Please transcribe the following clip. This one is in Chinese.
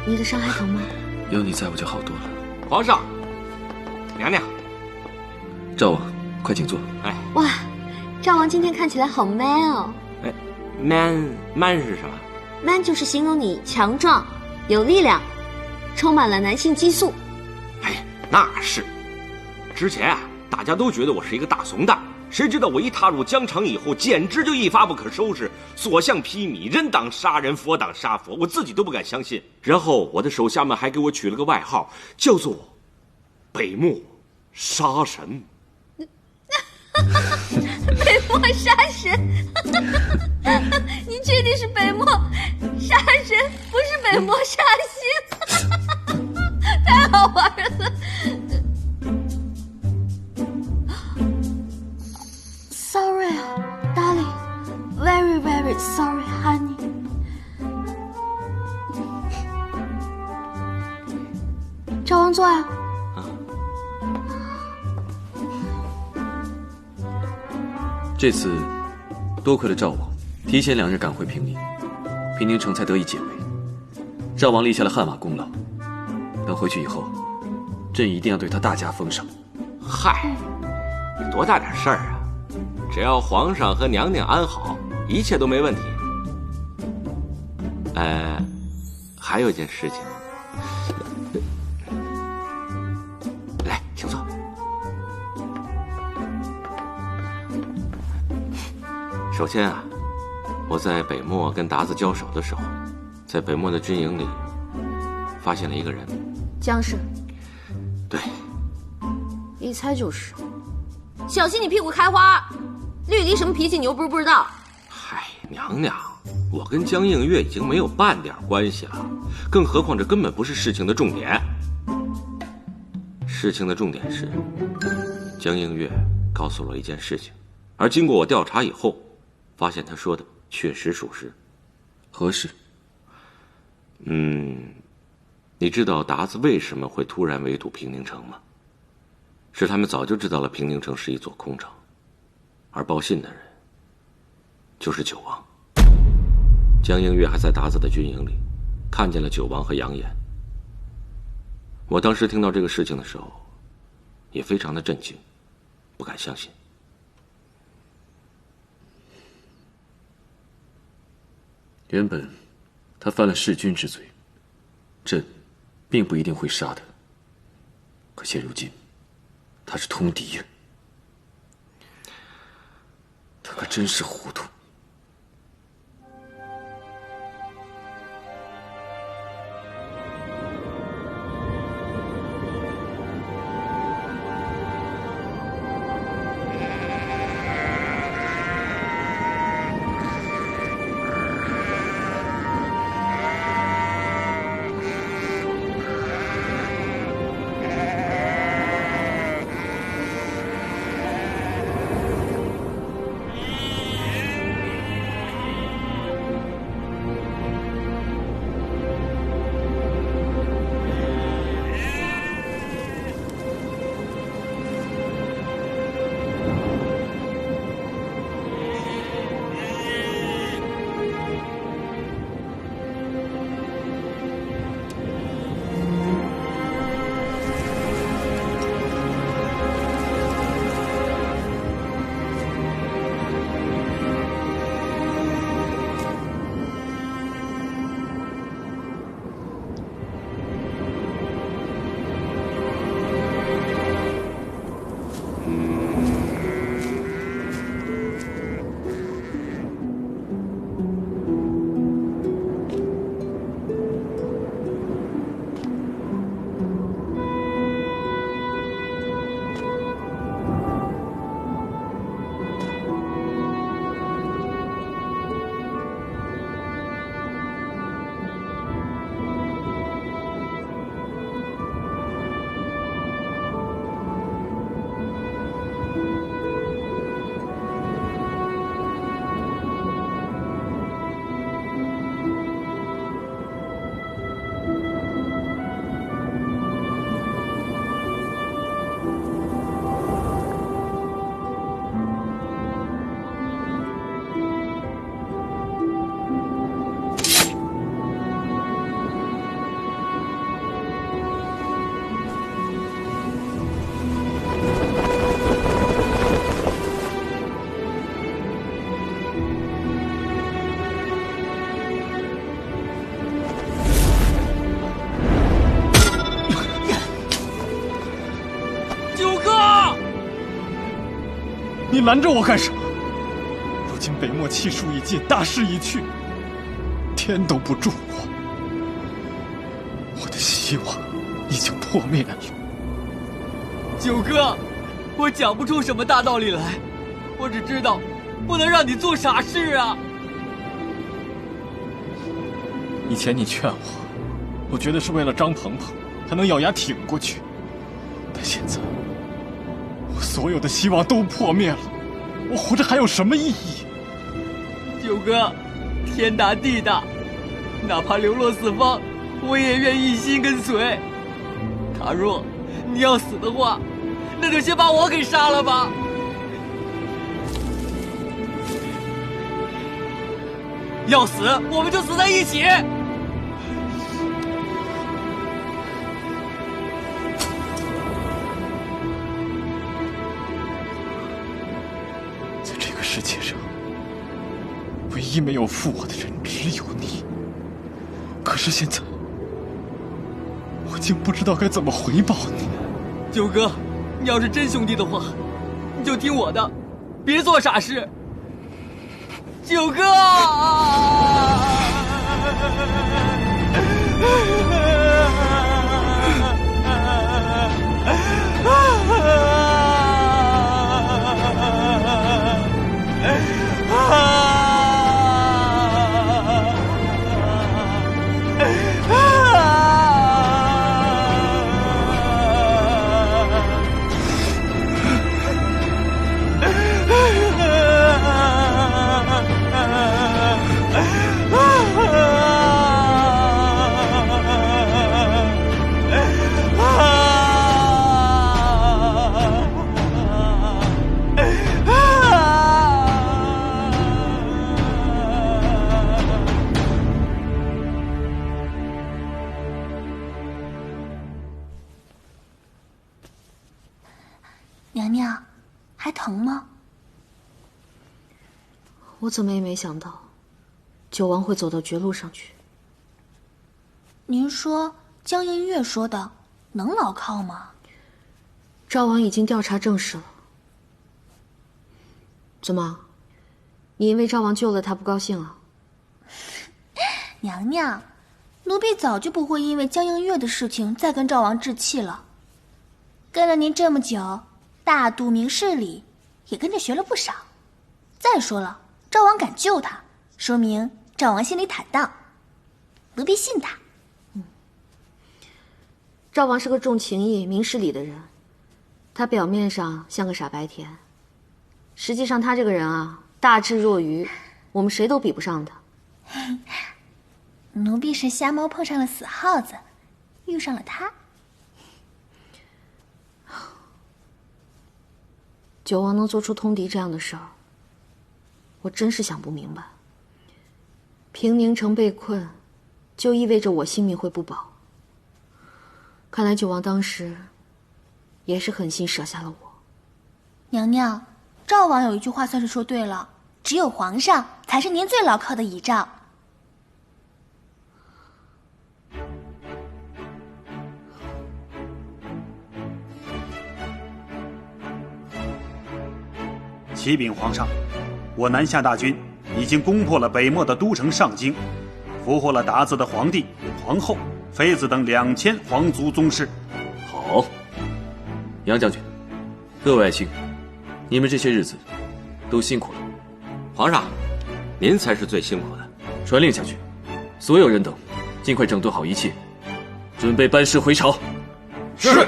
你的伤还疼吗？有你在我就好多了。皇上，娘娘，赵王，快请坐。哎，哇，赵王今天看起来好 man 哦。哎，man 是什么？ man 就是形容你强壮、有力量，充满了男性激素。哎，那是。之前啊，大家都觉得我是一个大怂蛋，谁知道我一踏入疆场以后，简直就一发不可收拾，所向披靡，人挡杀人，佛挡杀佛，我自己都不敢相信。然后我的手下们还给我取了个外号，叫做北漠杀神。北漠杀神，你确定是北漠杀神，不是北漠杀星？太好玩了。Sorry, darling, very, very sorry, honey. 赵王坐呀。这次多亏了赵王提前2日赶回平宁，平宁城才得以解围。赵王立下了汗马功劳，等回去以后，朕一定要对他大加封赏。嗨，多大点事儿啊！只要皇上和娘娘安好，一切都没问题。还有一件事情，来，请坐。首先啊，我在北漠跟鞑子交手的时候，在北漠的军营里发现了一个人。姜氏。对，一猜就是。小心你屁股开花！绿篱什么脾气你又不是不知道。嗨，娘娘，我跟江映月已经没有半点关系了，更何况这根本不是事情的重点。事情的重点是，江映月告诉了我一件事情，而经过我调查以后，发现他说的确实属实。何事？你知道鞑子为什么会突然围堵平宁城吗？是他们早就知道了平宁城是一座空城，而报信的人就是九王。江映月还在鞑子的军营里看见了九王和杨岩。我当时听到这个事情的时候，也非常的震惊，不敢相信。原本他犯了弑君之罪，朕并不一定会杀他。可现如今，他是通敌呀！他可真是糊涂。你拦着我干什么？如今北漠气数已尽，大势已去，天都不助我的希望已经破灭了。九哥，我讲不出什么大道理来，我只知道不能让你做傻事啊。以前你劝我觉得是为了张鹏鹏才能咬牙挺过去，但现在我所有的希望都破灭了，我活着还有什么意义？九哥，天大地大，哪怕流落四方，我也愿一心跟随。倘若你要死的话，那就先把我给杀了吧。要死，我们就死在一起。在这个世界上，唯一没有负我的人只有你。可是现在，我竟不知道该怎么回报你。九哥，你要是真兄弟的话，你就听我的，别做傻事。九哥！娘娘，还疼吗？我怎么也没想到，九王会走到绝路上去。您说江映月说的能牢靠吗？赵王已经调查证实了。怎么，你因为赵王救了他不高兴啊？娘娘，奴婢早就不会因为江映月的事情再跟赵王置气了。跟了您这么久，大度明事理，也跟着学了不少。再说了，赵王敢救他，说明赵王心里坦荡，奴婢信他。赵王是个重情义、明事理的人，他表面上像个傻白甜，实际上他这个人啊，大智若愚，我们谁都比不上他。奴婢是瞎猫碰上了死耗子，遇上了他。九王能做出通敌这样的事儿，我真是想不明白。平宁城被困，就意味着我性命会不保。看来九王当时也是狠心舍下了我。娘娘，赵王有一句话算是说对了，只有皇上才是您最牢靠的倚仗。启禀皇上，我南下大军已经攻破了北漠的都城上京，俘获了鞑子的皇帝、皇后、妃子等2000皇族宗室。好，杨将军，各位爱卿，你们这些日子都辛苦了。皇上，您才是最辛苦的。传令下去，所有人等尽快整顿好一切，准备班师回朝。是。